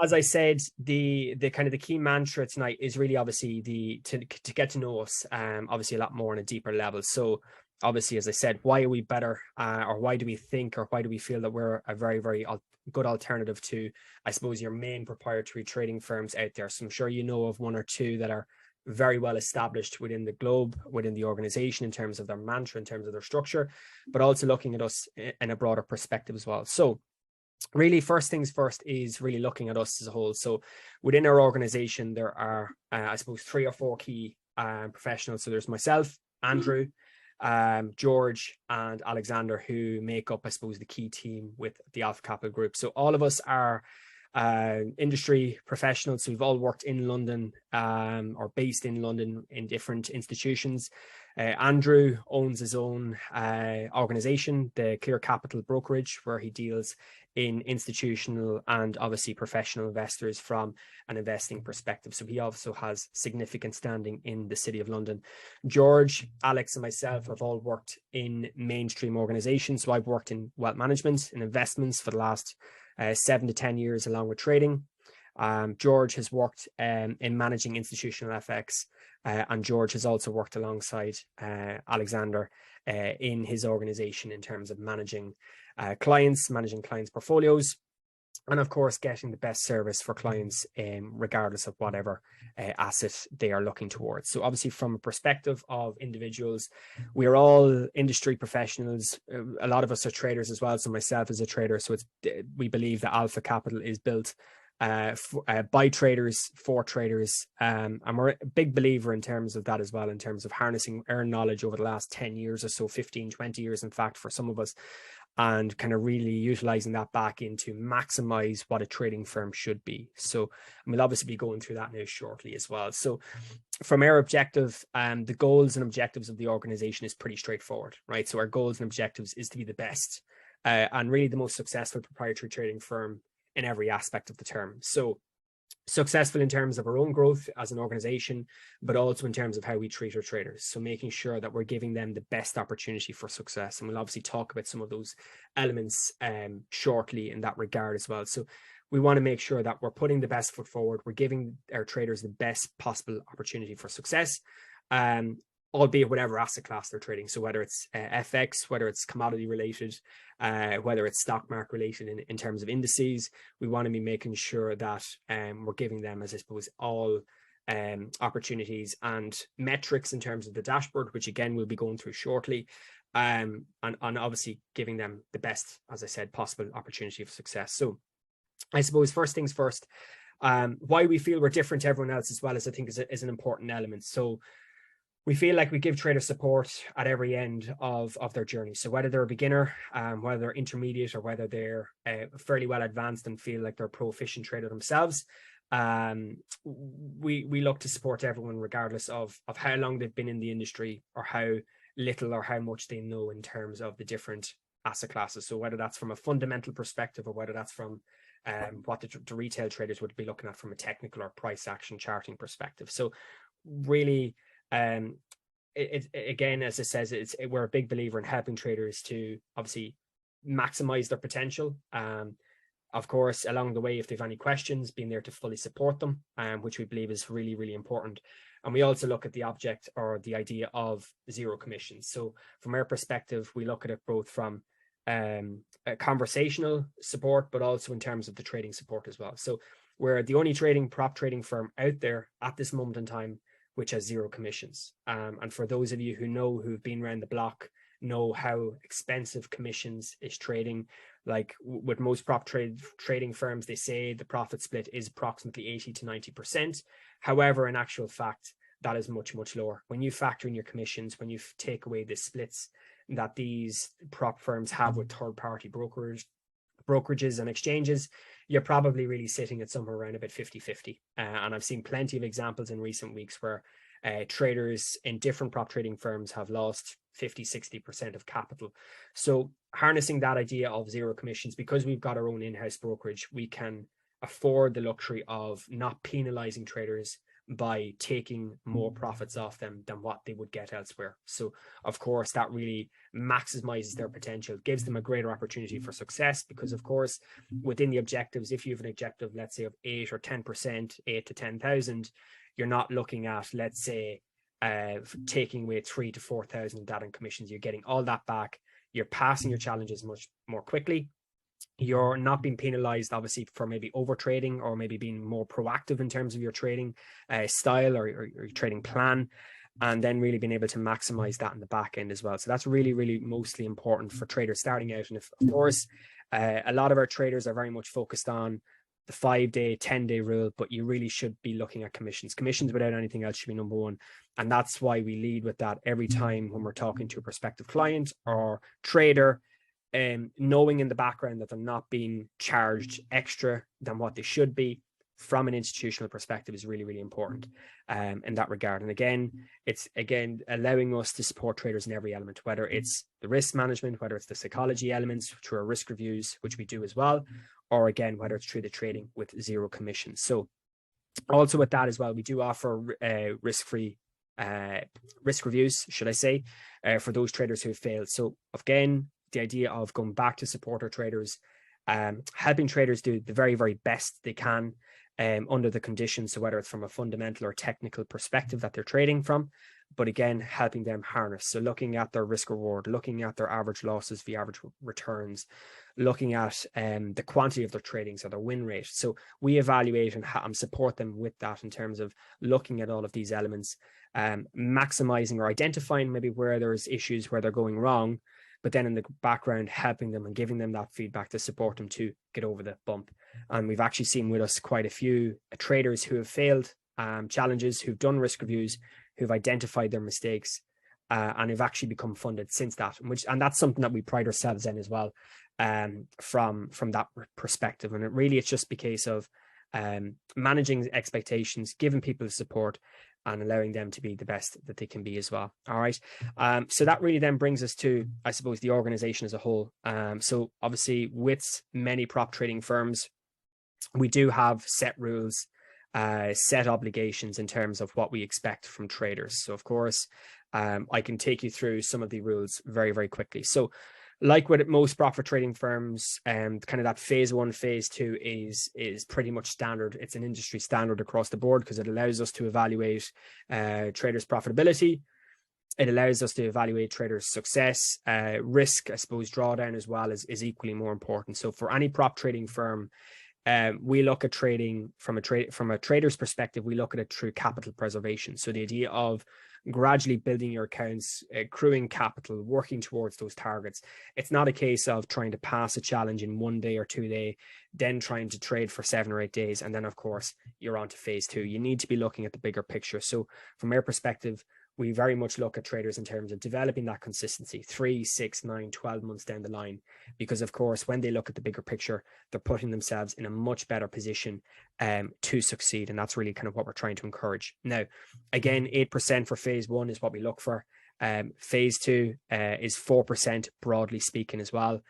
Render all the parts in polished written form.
as I said, the kind of the key mantra tonight is really obviously to get to know us, obviously a lot more on a deeper level. So obviously, as I said, why are we better, or why do we think, or why do we feel that we're a very, very good alternative to, I suppose, your main proprietary trading firms out there? So I'm sure you know of one or two that are very well established within the globe, within the organization, in terms of their mantra, in terms of their structure, but also looking at us in a broader perspective as well. So really, first things first is really looking at us as a whole. So within our organization, there are, I suppose, 3 or 4 key professionals. So there's myself, Andrew, George, and Alexander, who make up, I suppose, the key team with the Alpha Capital Group. So all of us are industry professionals. So we've all worked in London, or based in London in different institutions. Andrew owns his own organization, the Clear Capital Brokerage, where he deals in institutional and obviously professional investors from an investing perspective. So he also has significant standing in the City of London. George, Alex, and myself have all worked in mainstream organizations. So I've worked in wealth management and investments for the last 7 to 10 years, along with trading. George has worked in managing institutional FX, and George has also worked alongside Alexander in his organization in terms of managing clients portfolios, and of course getting the best service for clients, regardless of whatever asset they are looking towards. So obviously, from a perspective of individuals, we are all industry professionals. A lot of us are traders as well. So myself is a trader. So we believe that Alpha Capital is built by traders for traders, and we're a big believer in terms of that as well, in terms of harnessing our knowledge over the last 10 years or so, 15, 20 years, in fact, for some of us, and kind of really utilizing that back into maximize what a trading firm should be. So we'll obviously be going through that now shortly as well. So from our objective, the goals and objectives of the organization is pretty straightforward, right? So our goals and objectives is to be the best, and really the most successful proprietary trading firm in every aspect of the term. So successful in terms of our own growth as an organization, but also in terms of how we treat our traders. So making sure that we're giving them the best opportunity for success. And we'll obviously talk about some of those elements shortly in that regard as well. So we want to make sure that we're putting the best foot forward. We're giving our traders the best possible opportunity for success, albeit whatever asset class they're trading. So whether it's FX, whether it's commodity related, whether it's stock market related in terms of indices, we want to be making sure that we're giving them, as I suppose, all opportunities and metrics in terms of the dashboard, which again we'll be going through shortly, and obviously giving them the best, as I said, possible opportunity for success. So I suppose first things first, why we feel we're different to everyone else as well, as I think is an important element. So we feel like we give traders support at every end of their journey. So whether they're a beginner, whether they're intermediate, or whether they're fairly well advanced and feel like they're a proficient trader themselves, we look to support everyone regardless of how long they've been in the industry, or how little or how much they know in terms of the different asset classes. So whether that's from a fundamental perspective, or whether that's from what the retail traders would be looking at from a technical or price action charting perspective. So really, again, as it says, we're a big believer in helping traders to obviously maximize their potential. Of course, along the way, if they've any questions, being there to fully support them, which we believe is really, really important. And we also look at the object, or the idea of zero commissions. So from our perspective, we look at it both from a conversational support, but also in terms of the trading support as well. So we're the only prop trading firm out there at this moment in time which has zero commissions. And for those of you who've been around the block, know how expensive commissions is trading. Like with most prop trading firms, they say the profit split is approximately 80 to 90%. However, in actual fact, that is much, much lower. When you factor in your commissions, when you take away the splits that these prop firms have with third-party brokerages and exchanges, you're probably really sitting at somewhere around about 50-50. And I've seen plenty of examples in recent weeks where traders in different prop trading firms have lost 50-60% of capital. So harnessing that idea of zero commissions, because we've got our own in-house brokerage, we can afford the luxury of not penalizing traders by taking more profits off them than what they would get elsewhere. So of course that really maximizes their potential, gives them a greater opportunity for success, because of course within the objectives, if you have an objective, let's say of 8 or 10%, 8 to 10,000, you're not looking at, let's say, taking away 3 to 4,000 of that in commissions. You're getting all that back. You're passing your challenges much more quickly. You're not being penalized, obviously, for maybe over trading or maybe being more proactive in terms of your trading style or your trading plan, and then really being able to maximize that in the back end as well. So that's really, really mostly important for traders starting out. And if, of course, a lot of our traders are very much focused on the 5-day, 10-day rule, but you really should be looking at commissions. Commissions without anything else should be number one. And that's why we lead with that every time when we're talking to a prospective client or trader. Knowing in the background that they're not being charged extra than what they should be from an institutional perspective is really, really important in that regard. And again, it's allowing us to support traders in every element, whether it's the risk management, whether it's the psychology elements through our risk reviews, which we do as well, or again, whether it's through the trading with zero commission. So also with that as well, we do offer risk-free risk reviews, should I say, for those traders who have failed. So again, the idea of going back to support our traders, helping traders do the very, very best they can under the conditions. So whether it's from a fundamental or technical perspective that they're trading from, but again, helping them harness. So looking at their risk reward, looking at their average losses, the average returns, looking at the quantity of their trading, so their win rate. So we evaluate and support them with that in terms of looking at all of these elements, maximizing or identifying maybe where there's issues where they're going wrong, but then in the background, helping them and giving them that feedback to support them to get over the bump. And we've actually seen with us quite a few traders who have failed challenges, who've done risk reviews, who've identified their mistakes, and have actually become funded since that. And that's something that we pride ourselves in as well, from that perspective. And it's just a case of managing expectations, giving people support, and allowing them to be the best that they can be as well. All right. So that really then brings us to, I suppose, the organization as a whole. So obviously with many prop trading firms, we do have set rules, set obligations in terms of what we expect from traders. So of course, I can take you through some of the rules very, very quickly. So like with most profit trading firms, kind of that phase 1, phase 2 is pretty much standard. It's an industry standard across the board because it allows us to evaluate traders' profitability. It allows us to evaluate traders' success. Risk, I suppose, drawdown as well is equally more important. So for any prop trading firm, we look at trading from a trader's perspective. We look at it through capital preservation. So the idea of gradually building your accounts, accruing capital, working towards those targets. It's not a case of trying to pass a challenge in 1 day or 2 day, then trying to trade for 7 or 8 days. And then of course you're on to phase 2. You need to be looking at the bigger picture. So from our perspective, we very much look at traders in terms of developing that consistency 3, 6, 9, 12 months down the line, because of course, when they look at the bigger picture, they're putting themselves in a much better position to succeed. And that's really kind of what we're trying to encourage. Now, again, 8% for phase 1 is what we look for. Phase 2 is 4%, broadly speaking, as well.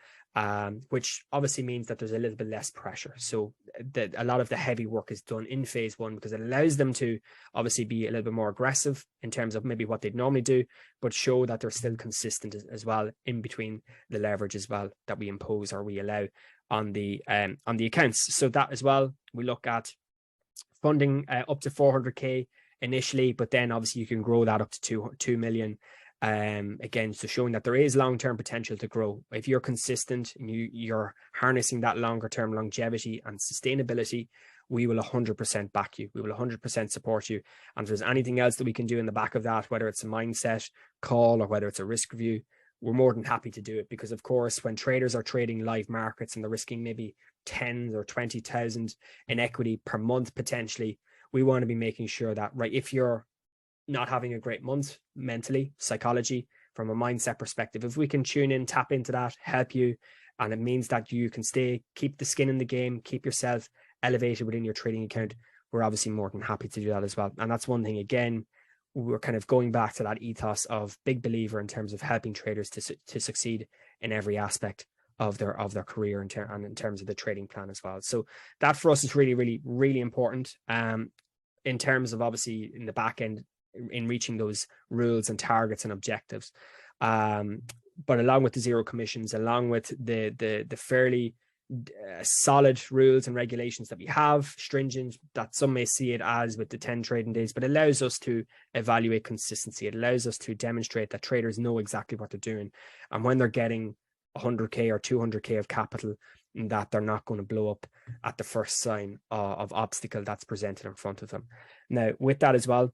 Which obviously means that there's a little bit less pressure. So a lot of the heavy work is done in phase 1 because it allows them to obviously be a little bit more aggressive in terms of maybe what they'd normally do, but show that they're still consistent as well in between the leverage as well that we impose or we allow on the accounts. So that as well, we look at funding up to 400k initially, but then obviously you can grow that up to 2 million. Again, so showing that there is long-term potential to grow. If you're consistent and you're harnessing that longer-term longevity and sustainability, we will 100% back you. We will 100% support you. And if there's anything else that we can do in the back of that, whether it's a mindset call or whether it's a risk review, we're more than happy to do it. Because of course, when traders are trading live markets and they're risking maybe 10 or 20,000 in equity per month, potentially, we want to be making sure that, right, if you're not having a great month mentally, psychology, from a mindset perspective, if we can tune in, tap into that, help you, and it means that you can keep the skin in the game, keep yourself elevated within your trading account, we're obviously more than happy to do that as well. And that's one thing, again, we're kind of going back to that ethos of big believer in terms of helping traders to succeed in every aspect of their career and in terms of the trading plan as well. So that for us is really, really, really important. in terms of obviously in the back end in reaching those rules and targets and objectives. But along with the zero commissions, along with the fairly solid rules and regulations that we have, stringent, that some may see it as with the 10 trading days, but it allows us to evaluate consistency. It allows us to demonstrate that traders know exactly what they're doing. And when they're getting 100K or 200K of capital, that they're not going to blow up at the first sign of obstacle that's presented in front of them. Now, with that as well,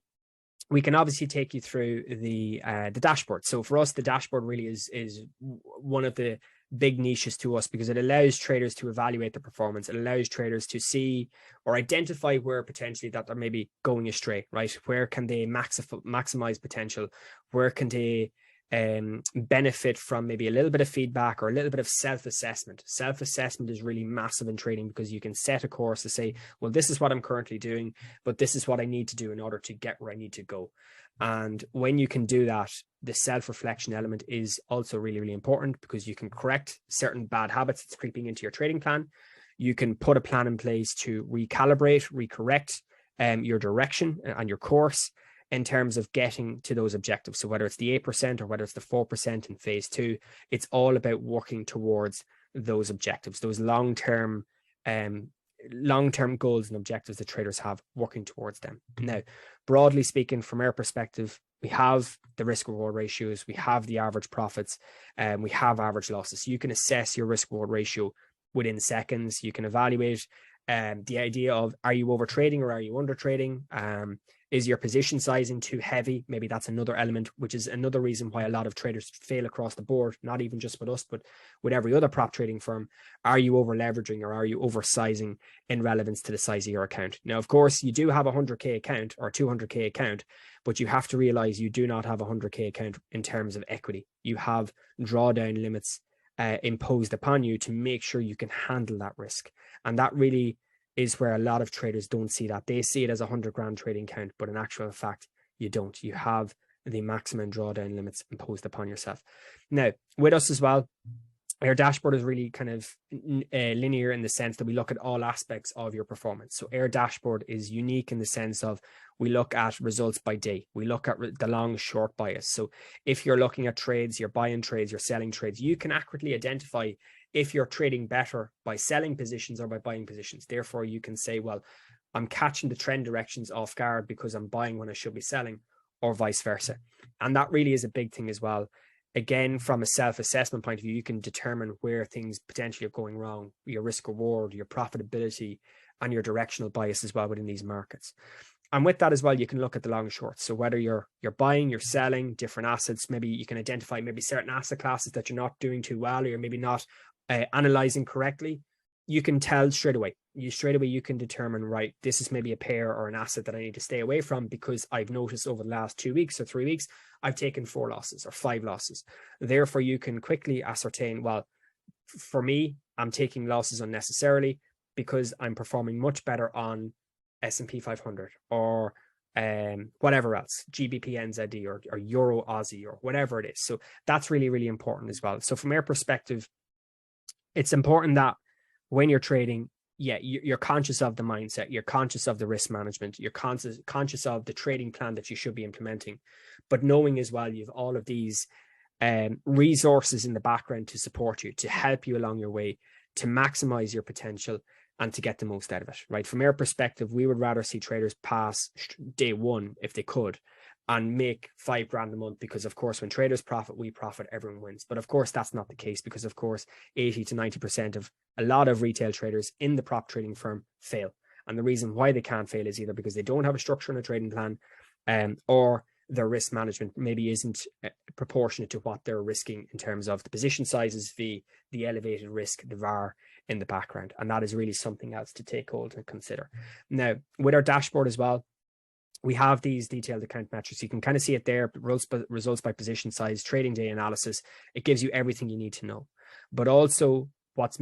we can obviously take you through the dashboard. So for us, the dashboard really is one of the big niches to us, because it allows traders to evaluate their performance. It allows traders to see or identify where potentially that they're maybe going astray, right? Where can they maximize potential? Where can they benefit from maybe a little bit of feedback or a little bit of self-assessment. Self-assessment is really massive in trading, because you can set a course to say, well, this is what I'm currently doing, but this is what I need to do in order to get where I need to go. And when you can do that, the self-reflection element is also really, really important, because you can correct certain bad habits that's creeping into your trading plan. You can put a plan in place to recalibrate, recorrect your direction and your course in terms of getting to those objectives. So whether it's the 8% or whether it's the 4% in phase 2, it's all about working towards those objectives, those long-term goals and objectives that traders have, working towards them. Now, broadly speaking, from our perspective, we have the risk reward ratios, we have the average profits, and we have average losses. So you can assess your risk reward ratio within seconds. You can evaluate the idea of, are you over trading or are you under trading? Is your position sizing too heavy? Maybe that's another element, which is another reason why a lot of traders fail across the board, not even just with us, but with every other prop trading firm. Are you over leveraging or are you oversizing in relevance to the size of your account? Now, of course, you do have a 100K account or 200K account, but you have to realize you do not have a 100K account in terms of equity. You have drawdown limits imposed upon you to make sure you can handle that risk. And that really is where a lot of traders don't see that. They see it as a 100 grand trading account, but in actual fact, you don't. You have the maximum drawdown limits imposed upon yourself. Now, with us as well, our dashboard is really kind of linear in the sense that we look at all aspects of your performance. So our dashboard is unique in the sense of we look at results by day. We look at the long short bias. So if you're looking at trades, you're buying trades, you're selling trades, you can accurately identify if you're trading better by selling positions or by buying positions. Therefore, you can say, well, I'm catching the trend directions off guard because I'm buying when I should be selling, or vice versa. And that really is a big thing as well. Again, from a self-assessment point of view, you can determine where things potentially are going wrong, your risk reward, your profitability, and your directional bias as well within these markets. And with that as well, you can look at the long and short. So whether you're buying, you're selling different assets, maybe you can identify maybe certain asset classes that you're not doing too well, or you're maybe not analyzing correctly. You can tell straight away. You can determine, right, this is maybe a pair or an asset that I need to stay away from, because I've noticed over the last 2 weeks or 3 weeks, I've taken 4 losses or 5 losses. Therefore, you can quickly ascertain, well, for me, I'm taking losses unnecessarily because I'm performing much better on S&P 500 or whatever else, GBP NZD or Euro Aussie or whatever it is. So that's really, really important as well. So from our perspective, it's important that when you're trading, you're conscious of the mindset, you're conscious of the risk management, you're conscious of the trading plan that you should be implementing, but knowing as well you've all of these resources in the background to support you, to help you along your way, to maximize your potential and to get the most out of it, right? From our perspective, we would rather see traders pass day one if they could and make 5 grand a month, because of course, when traders profit, we profit, everyone wins. But of course, that's not the case, because of course, 80 to 90% of a lot of retail traders in the prop trading firm fail. And the reason why they can't fail is either because they don't have a structure and a trading plan, or their risk management maybe isn't proportionate to what they're risking in terms of the position sizes, the elevated risk, the VAR in the background. And that is really something else to take hold and consider. Now, with our dashboard as well, we have these detailed account metrics. You can kind of see it there, results by position size, trading day analysis. It gives you everything you need to know. But also what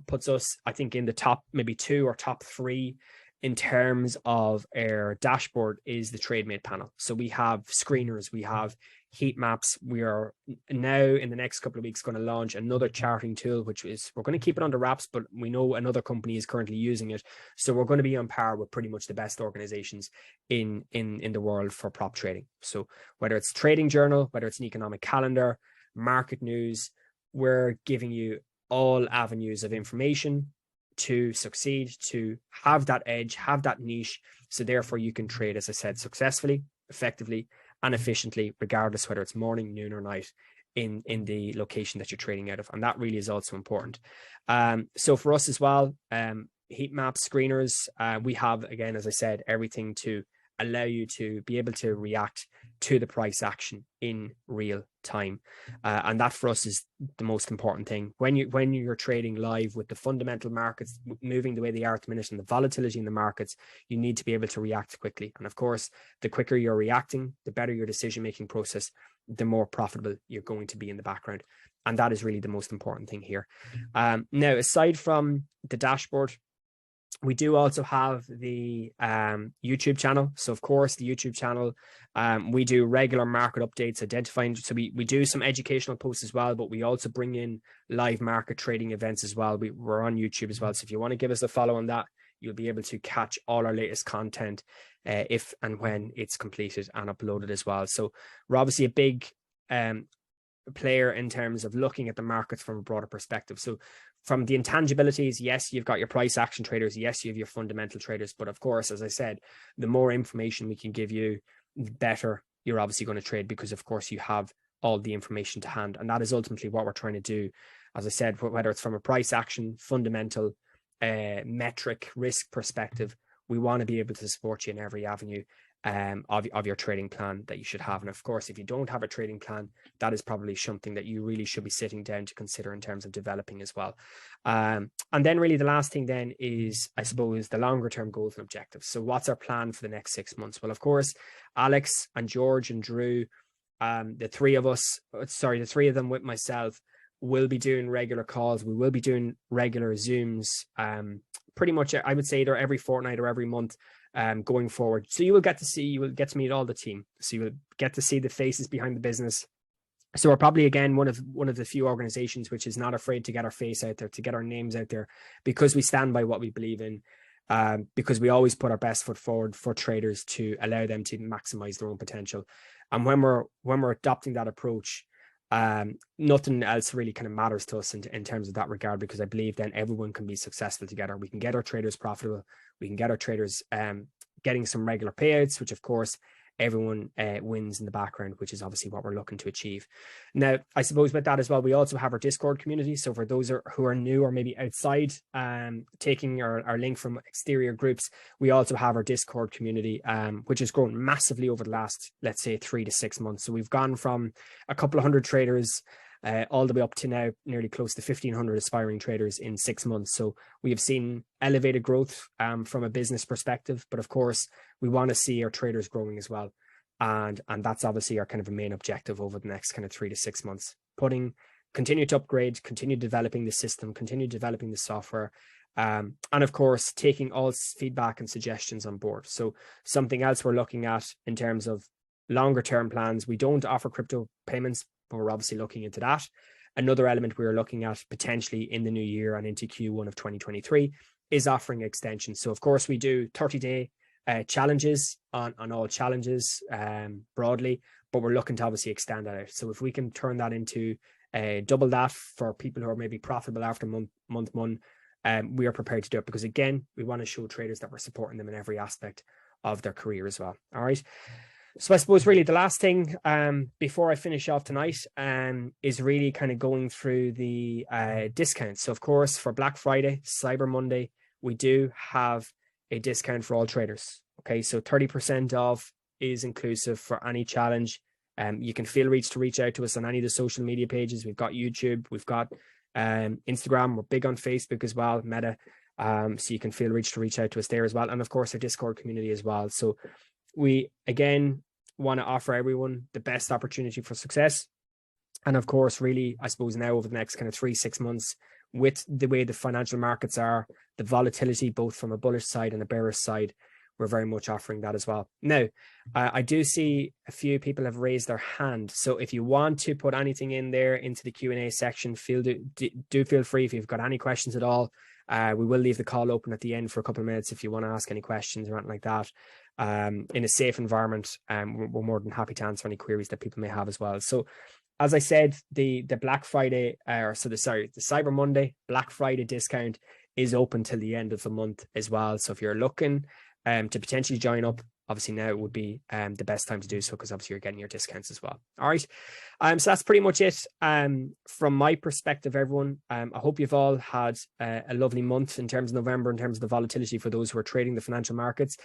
puts us, I think, in the top maybe 2 or top 3 in terms of our dashboard is the TradeMate panel. So we have screeners, we have heat maps. We are now in the next couple of weeks going to launch another charting tool, which is, we're going to keep it under wraps, but we know another company is currently using it. So we're going to be on par with pretty much the best organizations in the world for prop trading. So whether it's trading journal, whether it's an economic calendar, market news, we're giving you all avenues of information to succeed, to have that edge, have that niche. So therefore you can trade, as I said, successfully, effectively, and efficiently, regardless whether it's morning, noon, or night in the location that you're trading out of. And that really is also important. So for us as well, heat maps, screeners, we have, again, as I said, everything to allow you to be able to react to the price action in real time. And that for us is the most important thing. When you're trading live with the fundamental markets moving the way they are at the minute and the volatility in the markets, you need to be able to react quickly. And of course, the quicker you're reacting, the better your decision-making process, the more profitable you're going to be in the background. And that is really the most important thing here. Now, aside from the dashboard, we do also have the YouTube channel. So of course, the YouTube channel, we do regular market updates, identifying. So we do some educational posts as well, but we also bring in live market trading events as well. We're on YouTube as well. So if you want to give us a follow on that, you'll be able to catch all our latest content if and when it's completed and uploaded as well. So we're obviously a big player in terms of looking at the markets from a broader perspective. So from the intangibilities, yes, you've got your price action traders, yes, you have your fundamental traders, but of course, as I said, the more information we can give you, the better you're obviously going to trade, because of course you have all the information to hand. And that is ultimately what we're trying to do. As I said, whether it's from a price action, fundamental, metric, risk perspective, we want to be able to support you in every avenue of your trading plan that you should have. And of course, if you don't have a trading plan, that is probably something that you really should be sitting down to consider in terms of developing as well. And then really the last thing then is, I suppose, the longer term goals and objectives. So what's our plan for the next 6 months? Well, of course, Alex and George and Drew, the three of them with myself, will be doing regular calls. We will be doing regular Zooms, pretty much, I would say, either every fortnight or every month, going forward. So you will get to meet all the team. So you will get to see the faces behind the business. So we're probably, again, one of the few organizations which is not afraid to get our face out there, to get our names out there, because we stand by what we believe in, because we always put our best foot forward for traders to allow them to maximize their own potential. And when we're adopting that approach, nothing else really kind of matters to us in terms of that regard, because I believe then everyone can be successful together. We can get our traders profitable. We can get our traders getting some regular payouts, which of course everyone wins in the background, which is obviously what we're looking to achieve. Now, I suppose with that as well, we also have our Discord community. So for those who are new or maybe outside, taking our link from exterior groups, we also have our Discord community, which has grown massively over the last, let's say, 3 to 6 months. So we've gone from a couple of hundred traders all the way up to now nearly close to 1,500 aspiring traders in 6 months. So we have seen elevated growth from a business perspective, but of course we want to see our traders growing as well. And that's obviously our kind of a main objective over the next kind of 3 to 6 months, continue to upgrade, continue developing the system, continue developing the software, and of course, taking all feedback and suggestions on board. So something else we're looking at in terms of longer term plans, we don't offer crypto payments, but we're obviously looking into that. Another element we're looking at potentially in the new year and into Q1 of 2023 is offering extensions. So of course we do 30-day challenges on all challenges broadly, but we're looking to obviously extend that out. So if we can turn that into double that for people who are maybe profitable after month one, we are prepared to do it, because again, we want to show traders that we're supporting them in every aspect of their career as well. All right. So I suppose really the last thing before I finish off tonight is really kind of going through the discounts. So of course, for Black Friday, Cyber Monday, we do have a discount for all traders. Okay, so 30% off is inclusive for any challenge. You can feel free to reach out to us on any of the social media pages. We've got YouTube, we've got Instagram, we're big on Facebook as well, Meta. So you can feel free to reach out to us there as well. And of course, our Discord community as well. So we, again, want to offer everyone the best opportunity for success. And of course, really, I suppose now over the next kind of 3-6 months, with the way the financial markets are, the volatility, both from a bullish side and a bearish side, we're very much offering that as well. Now, I do see a few people have raised their hand. So if you want to put anything in there into the Q&A section, do feel free. If you've got any questions at all, we will leave the call open at the end for a couple of minutes if you want to ask any questions or anything like that. In a safe environment, we're more than happy to answer any queries that people may have as well. So as I said, the Black Friday, the Cyber Monday, Black Friday discount is open till the end of the month as well. So if you're looking to potentially join up, obviously now would be the best time to do so, because obviously you're getting your discounts as well. All right. So that's pretty much it from my perspective, everyone. I hope you've all had a lovely month in terms of November, in terms of the volatility for those who are trading the financial markets.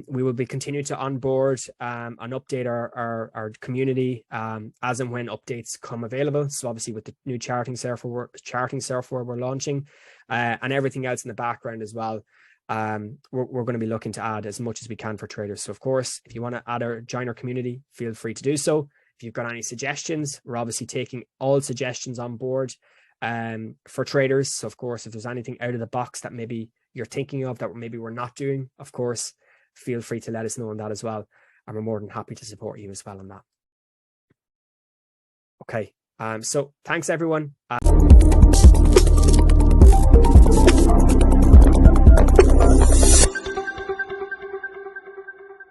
We will be continuing to onboard and update our community as and when updates come available. So obviously with the new charting software we're launching and everything else in the background as well. We're going to be looking to add as much as we can for traders. So of course, if you want to join our community, feel free to do so. If you've got any suggestions, we're obviously taking all suggestions on board for traders. So of course, if there's anything out of the box that maybe you're thinking of that maybe we're not doing, of course, feel free to let us know on that as well. And we're more than happy to support you as well on that. Okay. So thanks everyone.